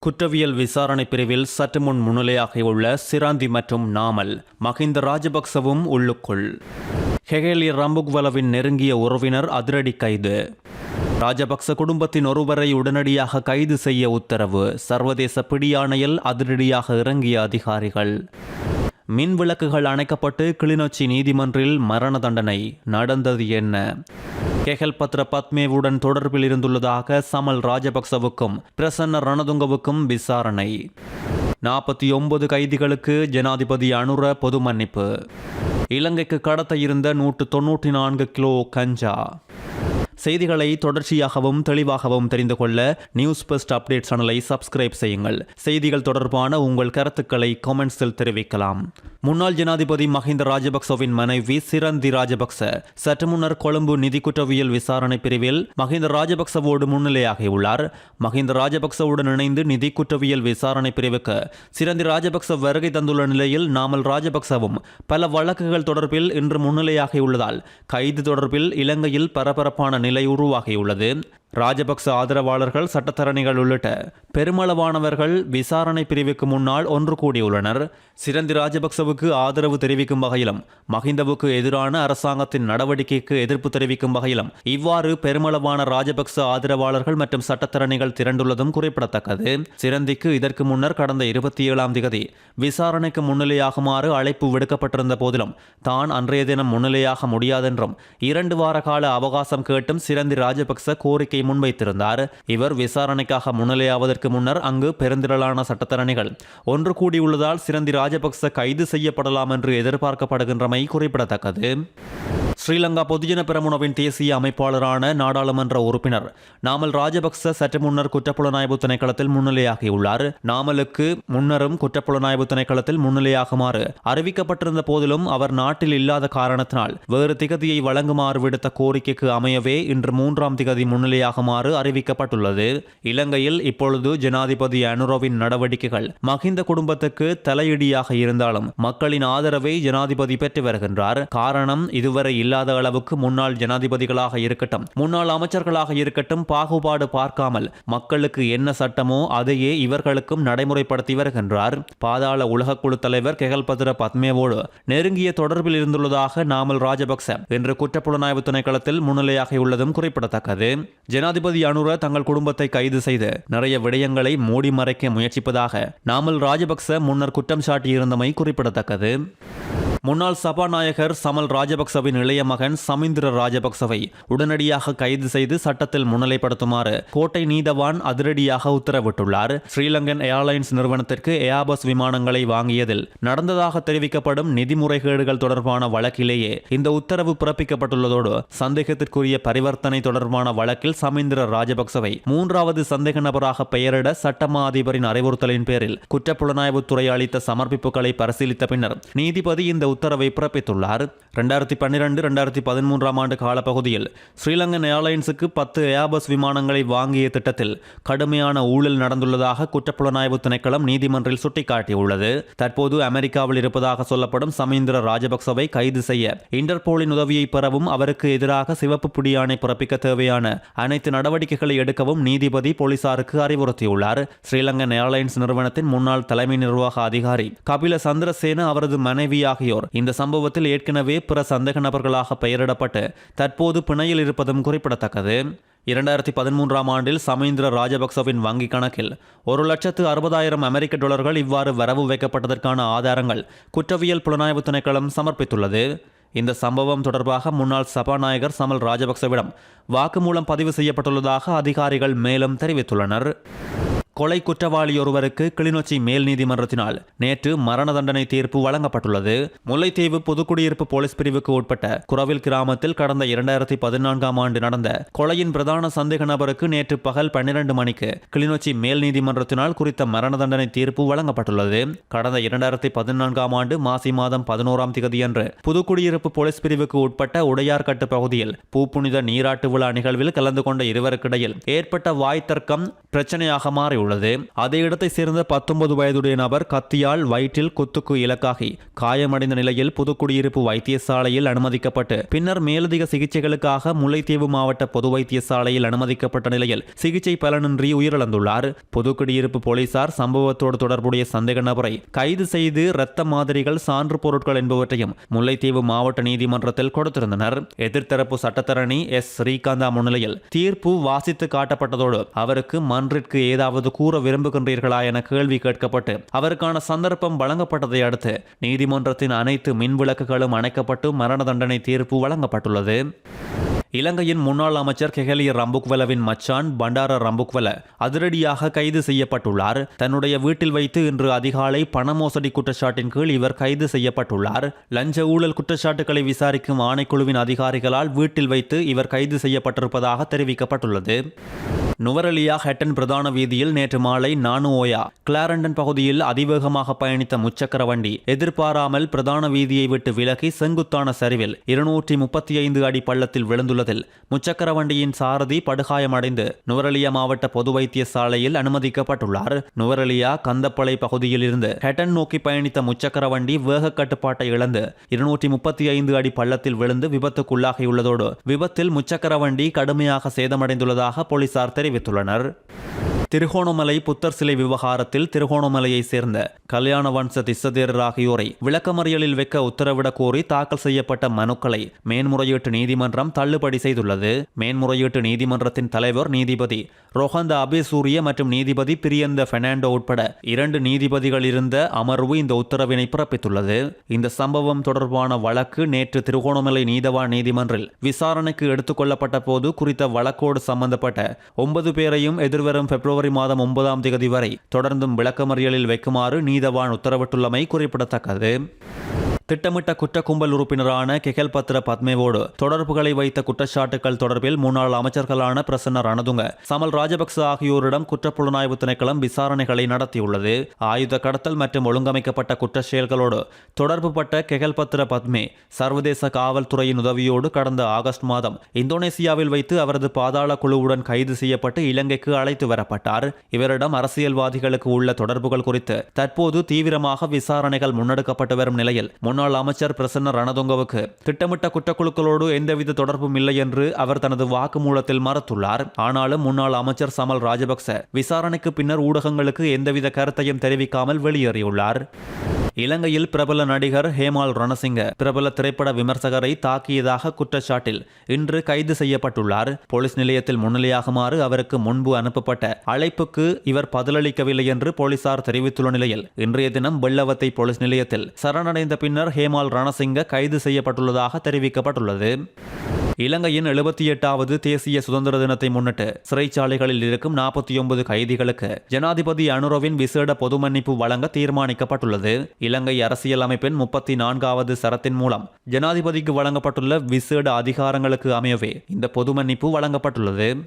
குற்றவியல் விசாரணை பிரிவில் சற்று முன் முன்னிலையாகியுள்ள சிராந்தி மற்றும் நாமல் மஹிந்த ராஜபக்சவும் உள்ளுக்குள். ஹெகேலி ரம்புக்வலவின் நெருங்கிய உறவினர் அதிரடி கைது. ராஜபக்ச குடும்பத்தின் ஒருவரை உடனடியாக கைது செய்ய உத்தரவு. சர்வதேச பிடியாணையில் அதிரடியாக இறங்கிய அதிகாரிகள். மின் விளக்குகள் அணைக்கப்பட்டு கிளிநொச்சி நீதிமன்றில் மரண தண்டனை. நடந்தது என்ன? கெஹல்பத்ர பத்மேவுடன் தொடர்பில் இருந்துள்ளதாக சமல் ராஜபக்சவுக்கும் பிரசன்ன ரணதுங்கவுக்கும் விசாரணை. 49 கைதிகளுக்கு ஜனாதிபதி அனுர பொது மன்னிப்பு. இலங்கைக்கு கடத்த இருந்த 194 கிலோ கஞ்சா. செய்திகளை தொடர்ச்சியாகவும் தெளிவாகவும் தெரிந்து கொள்ள நியூஸ் பெஸ்ட் அப்டேட் சேனலை சப்ஸ்கிரைப் செய்யுங்கள். செய்திகள் தொடர்பான உங்கள் கருத்துக்களை கமெண்ட்ஸில் தெரிவிக்கலாம். முன்னாள் ஜனாதிபதி மஹிந்த ராஜபக்சவின் மனைவி சிரந்தி ராஜபக்ச சற்று முன்னர் கொழும்பு நிதி குற்றவியல் விசாரணை பிரிவில் மஹிந்த ராஜபக்சவோடு முன்னிலையாகியுள்ளார். மஹிந்த ராஜபக்சவுடன் இணைந்து நிதி குற்றவியல் விசாரணை பிரிவுக்கு சிரந்தி ராஜபக்ச வருகை தந்துள்ள நிலையில் நாமல் ராஜபக்சவும் பல வழக்குகள் தொடர்பில் இன்று முன்னிலையாகியுள்ளதால் கைது தொடர்பில் இலங்கையில் பரபரப்பான நிலை உருவாகியுள்ளது. ராஜபக்ச ஆதரவாளர்கள், சட்டத்தரணிகள் உள்ளிட்ட பெருமளவானவர்கள் விசாரணை பிரிவுக்கு முன்னால் ஒன்று கூடியுள்ளனர். சிரந்தி ராஜபக்சவுக்கு ஆதரவு தெரிவிக்கும் வகையிலும் மஹிந்தவுக்கு எதிரான அரசாங்கத்தின் நடவடிக்கைக்கு எதிர்ப்பு தெரிவிக்கும் வகையிலும் இவ்வாறு பெருமளவான ராஜபக்ச ஆதரவாளர்கள் மற்றும் சட்டத்தரணிகள் திரண்டுள்ளதும் குறிப்பிடத்தக்கது. சிரந்திக்கு இதற்கு முன்னர் கடந்த 27ஆம் திகதி விசாரணைக்கு முன்னிலையாகுமாறு அழைப்பு விடுக்கப்பட்டிருந்த போதிலும் தான் அன்றைய தினம் முன்னிலையாக முடியாதென்றும் 2 வார கால அவகாசம் கேட்டும் சிரந்தி ராஜபக்ச கோரிக்கை முன்வைத்திருந்தார். இவர் விசாரணைக்காக முன்னிலையாவதற்கு முன்னர் அங்கு பெருந்திரளான சட்டத்தரணிகள் ஒன்று கூடியுள்ளதால் சிரந்தி ராஜபக்ச கைது செய்யப்படலாம் என்று எதிர்பார்க்கப்படுகின்றமை குறிப்பிடத்தக்கது. ஸ்ரீலங்கா பொதுஜன பெரமுனவின் தேசிய அமைப்பாளரான நாடாளுமன்ற உறுப்பினர் நாமல் ராஜபக்ச சற்று முன்னர் குற்றப்புலனாய்வு திணைக்களத்தில் முன்னிலையாகியுள்ளார். நாமலுக்கு முன்னரும் குற்றப்புலனாய்வு திணைக்களத்தில் முன்னிலையாகுமாறு அறிவிக்கப்பட்டிருந்த போதிலும் அவர் நாட்டில் இல்லாத காரணத்தினால் வேறு திகதியை வழங்குமாறு விடுத்த கோரிக்கைக்கு அமையவே இன்று 3ஆம் திகதி முன்னிலையாகுமாறு அறிவிக்கப்பட்டுள்ளது. இலங்கையில் இப்பொழுது ஜனாதிபதி அனுரவின் நடவடிக்கைகள் மஹிந்த குடும்பத்துக்கு தலையிடியாக இருந்தாலும் மக்களின் ஆதரவை ஜனாதிபதி பெற்று வருகின்றார். காரணம், இதுவரை இல்லாத அளவுக்கு முன்னாள் ஜனாதிபதிகளாக இருக்கட்டும், முன்னாள் அமைச்சர்களாக இருக்கட்டும், பாகுபாடு பார்க்காமல் மக்களுக்கு என்ன சட்டமோ அதையே இவர்களுக்கும் நடைமுறைப்படுத்தி வருகின்றார். பாதாள உலகக்குழு தலைவர் கெஹல்பத்ர பத்மேவோடு நெருங்கிய தொடர்பில் இருந்துள்ளதாக நாமல் ராஜபக்ச இன்று குற்றப்புலனாய்வு திணைக்களத்தில் முன்னிலையாகியுள்ளதும் குறிப்பிடத்தக்கது. ஜனாதிபதி அனுர தங்கள் குடும்பத்தை கைது செய்து நிறைய விடயங்களை மூடி மறைக்க முயற்சிப்பதாக நாமல் ராஜபக்ச முன்னர் குற்றம் சாட்டியிருந்தமை குறிப்பிடத்தக்கது. முன்னாள் சபாநாயகர் சமல் ராஜபக்சவின் இளைய மகன் சமீந்திர ராஜபக்சவை உடனடியாக கைது செய்து சட்டத்தில் முன்னிலைப்படுத்துமாறு கோட்டை நீதவான் அதிரடியாக உத்தரவிட்டுள்ளார். ஸ்ரீலங்கன் ஏர்லைன்ஸ் நிறுவனத்திற்கு ஏர்பஸ் விமானங்களை வாங்கியதில் நடந்ததாக தெரிவிக்கப்படும் நிதி முறைகேடுகள் தொடர்பான வழக்கிலேயே இந்த உத்தரவு பிறப்பிக்கப்பட்டுள்ளதோடு சந்தேகத்திற்குரிய பரிவர்த்தனை தொடர்பான வழக்கில் சமீந்திர ராஜபக்சவை 3வது சந்தேக நபராக பெயரிட சட்டமா அதிபரின் அறிவுறுத்தலின் பேரில் குற்றப்புலனாய்வுத்துறை அளித்த சமர்ப்பிப்புகளை பரிசீலித்த பின்னர் நீதிபதி இந்த உத்தரவை பிறப்பித்துள்ளார். 2012-2013 ஆண்டு காலப்பகுதியில் ஸ்ரீலங்கன் ஏர்லைன்ஸுக்கு 10 ஏர்பஸ் விமானங்களை வாங்கிய திட்டத்தில் கடுமையான ஊழல் நடந்துள்ளதாக குற்றப்புலனாய்வு திணைக்களம் நீதிமன்றில் சுட்டிக்காட்டியுள்ளது. தற்போது அமெரிக்காவில் இருப்பதாக சொல்லப்படும் சமீந்திர ராஜபக்சவை கைது செய்ய இன்டர்போலின் உதவியை பெறவும் அவருக்கு எதிராக சிவப்பு பிடியாணை பிறப்பிக்க தேவையான அனைத்து நடவடிக்கைகளை எடுக்கவும் நீதிபதி போலீசாருக்கு அறிவுறுத்தியுள்ளார். ஸ்ரீலங்கன் ஏர்லைன்ஸ் நிறுவனத்தின் முன்னாள் தலைமை நிர்வாக அதிகாரி கபில சந்திரசேன அவரது மனைவி ஆகியோர் இந்த சம்பவத்தில் ஏற்கனவே பிற சந்தேக நபர்களாக பெயரிடப்பட்டு தற்போது பிணையில் இருப்பதும் குறிப்பிடத்தக்கது. 2013ஆம் ஆண்டில் சமீந்திர ராஜபக்சவின் வங்கி கணக்கில் $1,60,000 அமெரிக்க இவ்வாறு வரவு வைக்கப்பட்டதற்கான ஆதாரங்கள் குற்றவியல் புலனாய்வு திணைக்களம் சமர்ப்பித்துள்ளது. இந்த சம்பவம் தொடர்பாக முன்னாள் சபாநாயகர் சமல் ராஜபக்சவிடம் வாக்குமூலம் பதிவு செய்யப்பட்டுள்ளதாக அதிகாரிகள் மேலும் தெரிவித்துள்ளனர். கொலை குற்றவாளியொருவருக்கு கிளிநொச்சி மேல் நீதிமன்றத்தினால் நேற்று மரண தண்டனை தீர்ப்பு வழங்கப்பட்டுள்ளது. முல்லைத்தீவு புதுக்குடியிருப்பு போலீஸ் பிரிவுக்கு உட்பட்ட குரவில் கிராமத்தில் கடந்த 2014ஆம் ஆண்டு நடந்த கொலையின் பிரதான சந்தேக நபருக்கு நேற்று பகல் 12 மணிக்கு கிளிநொச்சி மேல் நீதிமன்றத்தினால் குறித்த மரண தண்டனை தீர்ப்பு வழங்கப்பட்டுள்ளது. கடந்த 2014ஆம் ஆண்டு மாசி மாதம் 11ஆம் திகதியன்று புதுக்குடியிருப்பு போலீஸ் பிரிவுக்கு உட்பட்ட உடையார்கட்டு பகுதியில் பூப்புனித நீராட்டு விழா நிகழ்வில் கலந்து கொண்ட இருவருக்கிடையில் ஏற்பட்ட வாய் தர்க்கம் பிரச்சனையாக மாறி உள்ளது. அதே இடத்தை சேர்ந்த 19 வயதுடைய நபர் கத்தியால் வயிற்றில் குத்துக்கு இலக்காகி காயமடைந்த நிலையில் புதுக்குடியிருப்பு வைத்தியசாலையில் அனுமதிக்கப்பட்டு பின்னர் மேலதிக சிகிச்சைகளுக்காக முல்லைத்தீவு மாவட்ட பொது வைத்தியசாலையில் அனுமதிக்கப்பட்ட நிலையில் சிகிச்சை பலனின்றி உயிரிழந்துள்ளார். புதுக்குடியிருப்பு போலீசார் சம்பவத்தோடு தொடர்புடைய சந்தேக நபரை கைது செய்து இரத்த மாதிரிகள், சான்று பொருட்கள் என்பவற்றையும் முல்லைத்தீவு மாவட்ட நீதிமன்றத்தில் கொடுத்திருந்தனர். எதிர்த்தரப்பு சட்டத்தரணி எஸ் ஸ்ரீகாந்தா முன்னிலையில் தீர்ப்பு வாசித்து காட்டப்பட்டதோடு அவருக்கு மன்றிற்கு ஏதாவது கூற விரும்புகின்றீர்களா என கேள்வி கேட்கப்பட்டு அவருக்கான சந்தர்ப்பம் வழங்கப்பட்டதை அடுத்து நீதிமன்றத்தின் அனைத்து மின்விளக்குகளும் அணைக்கப்பட்டு மரண தண்டனை தீர்ப்பு வழங்கப்பட்டுள்ளது. இலங்கையின் முன்னாள் அமைச்சர் கெஹலிய ரம்புக்வெலவின் மச்சான் பண்டார ரம்புக்வெல அதிரடியாக கைது செய்யப்பட்டுள்ளார். தன்னுடைய வீட்டில் வைத்து இன்று அதிகாலை பண மோசடி குற்றச்சாட்டின் கீழ் இவர் கைது செய்யப்பட்டுள்ளார். லஞ்ச ஊழல் குற்றச்சாட்டுகளை விசாரிக்கும் ஆணைக்குழுவின் அதிகாரிகளால் வீட்டில் வைத்து இவர் கைது செய்யப்பட்டிருப்பதாக தெரிவிக்கப்பட்டுள்ளது. நுவரெலியா ஹெட்டன் பிரதான வீதியில் நேற்று மாலை நானுஓயா கிளாரண்டன் பகுதியில் அதிவேகமாக பயணித்த முச்சக்கர வண்டி எதிர்பாராமல் பிரதான வீதியை விட்டு விலகி செங்குத்தான சரிவில் 235 அடி பள்ளத்தில் விழுந்துள்ளதில் முச்சக்கர வண்டியின் சாரதி படுகாயமடைந்து நுவரெலியா மாவட்ட பொது வைத்தியசாலையில் அனுமதிக்கப்பட்டுள்ளார். நுவரெலியா கந்தப்பளை பகுதியில் இருந்து ஹெட்டன் நோக்கி பயணித்த முச்சக்கர வண்டி வேக கட்டுப்பாட்டை இழந்து 235 அடி பள்ளத்தில் விழுந்து விபத்துக்குள்ளாகியுள்ளதோடு விபத்தில் முச்சக்கர வண்டி கடுமையாக சேதமடைந்துள்ளதாக போலீசார் தெரிவித்துள்ளனர். திருகோணமலை புத்தர் சிலை விவகாரத்தில் திருகோணமலையை சேர்ந்த கல்யாண வம்ச திஸ்ஸதேரர் ஆகியோரை விளக்கமறியலில் வைக்க உத்தரவிடக் கோரி தாக்கல் செய்யப்பட்ட மனுக்களை மேன்முறையீட்டு நீதிமன்றம் தள்ளுபடி செய்துள்ளது. மேன்முறையீட்டு நீதிமன்றத்தின் தலைவர் நீதிபதி ரோஹந்த அபேசூரிய மற்றும் நீதிபதி பிரியந்த பெர்னாண்டோ உட்பட 2 நீதிபதிகள் இருந்த அமர்வு இந்த உத்தரவினை பிறப்பித்துள்ளது. இந்த சம்பவம் தொடர்பான வழக்கு நேற்று திருகோணமலை நீதவான் நீதிமன்றில் விசாரணைக்கு எடுத்துக் கொள்ளப்பட்ட போது குறித்த வழக்கோடு சம்பந்தப்பட்ட 9 பேரையும் எதிர்வரும் பிப்ரவரி மாதம் 9ஆம் தேதி வரை தொடர்ந்தும் விளக்கமறியலில் வைக்குமாறு நீதவான் உத்தரவிட்டுள்ளமை குறிப்பிடத்தக்கது. திட்டமிட்ட குற்ற கும்பல் உறுப்பினரான கெஹல்பத்ர பத்மேவோடு தொடர்புகளை வைத்த குற்றச்சாட்டுகள் தொடர்பில் முன்னாள் அமைச்சர்களான பிரசன்ன ரணதுங்க, சமல் ராஜபக்ச ஆகியோரிடம் குற்றப்புலனாய்வு திணைக்களம் விசாரணைகளை நடத்தியுள்ளது. ஆயுத கடத்தல் மற்றும் ஒழுங்கமைக்கப்பட்ட குற்ற செயல்களோடு தொடர்புபட்ட கெஹல்பத்ர பத்மே சர்வதேச காவல்துறையின் உதவியோடு கடந்த ஆகஸ்ட் மாதம் இந்தோனேசியாவில் வைத்து அவரது பாதாள குழுவுடன் கைது செய்யப்பட்டு இலங்கைக்கு அழைத்து வரப்பட்டார். இவரிடம் அரசியல்வாதிகளுக்கு உள்ள தொடர்புகள் குறித்து தற்போது தீவிரமாக விசாரணைகள் முன்னெடுக்கப்பட்டு வரும் நிலையில் முன்னாள் அமைச்சர் பிரசன்ன ரணதுங்கவுக்கு திட்டமிட்ட குற்றக்குழுக்களோடு எந்தவித தொடர்பும் இல்லை என்று அவர் தனது வாக்குமூலத்தில் மறுத்துள்ளார். ஆனாலும் முன்னாள் அமைச்சர் சமல் ராஜபக்ச விசாரணைக்கு பின்னர் ஊடகங்களுக்கு எந்தவித கருத்தையும் தெரிவிக்காமல் வெளியேறியுள்ளார். இலங்கையில் பிரபல நடிகர் ஹேமால் ரணசிங்க பிரபல திரைப்பட விமர்சகரை தாக்கியதாக குற்றச்சாட்டில் இன்று கைது செய்யப்பட்டுள்ளார். போலீஸ் நிலையத்தில் முன்னிலையாகுமாறு அவருக்கு முன்பு அனுப்பப்பட்ட அழைப்புக்கு இவர் பதிலளிக்கவில்லை என்று போலீசார் தெரிவித்துள்ள நிலையில் இன்றைய தினம் வெள்ளவத்தை போலீஸ் நிலையத்தில் சரணடைந்த பின்னர் ஹேமால் ரணசிங்க கைது செய்யப்பட்டுள்ளதாக தெரிவிக்கப்பட்டுள்ளது. இலங்கையின் 78வது தேசிய சுதந்திர தினத்தை முன்னிட்டு சிறைச்சாலைகளில் இருக்கும் 49 கைதிகளுக்கு ஜனாதிபதி அனுரவின் விசேட பொது மன்னிப்பு வழங்க தீர்மானிக்கப்பட்டுள்ளது. இலங்கை அரசியல் அமைப்பின் 34வது சரத்தின் மூலம் ஜனாதிபதிக்கு வழங்கப்பட்டுள்ள விசேட அதிகாரங்களுக்கு அமையவே இந்த பொது மன்னிப்பு வழங்கப்பட்டுள்ளது.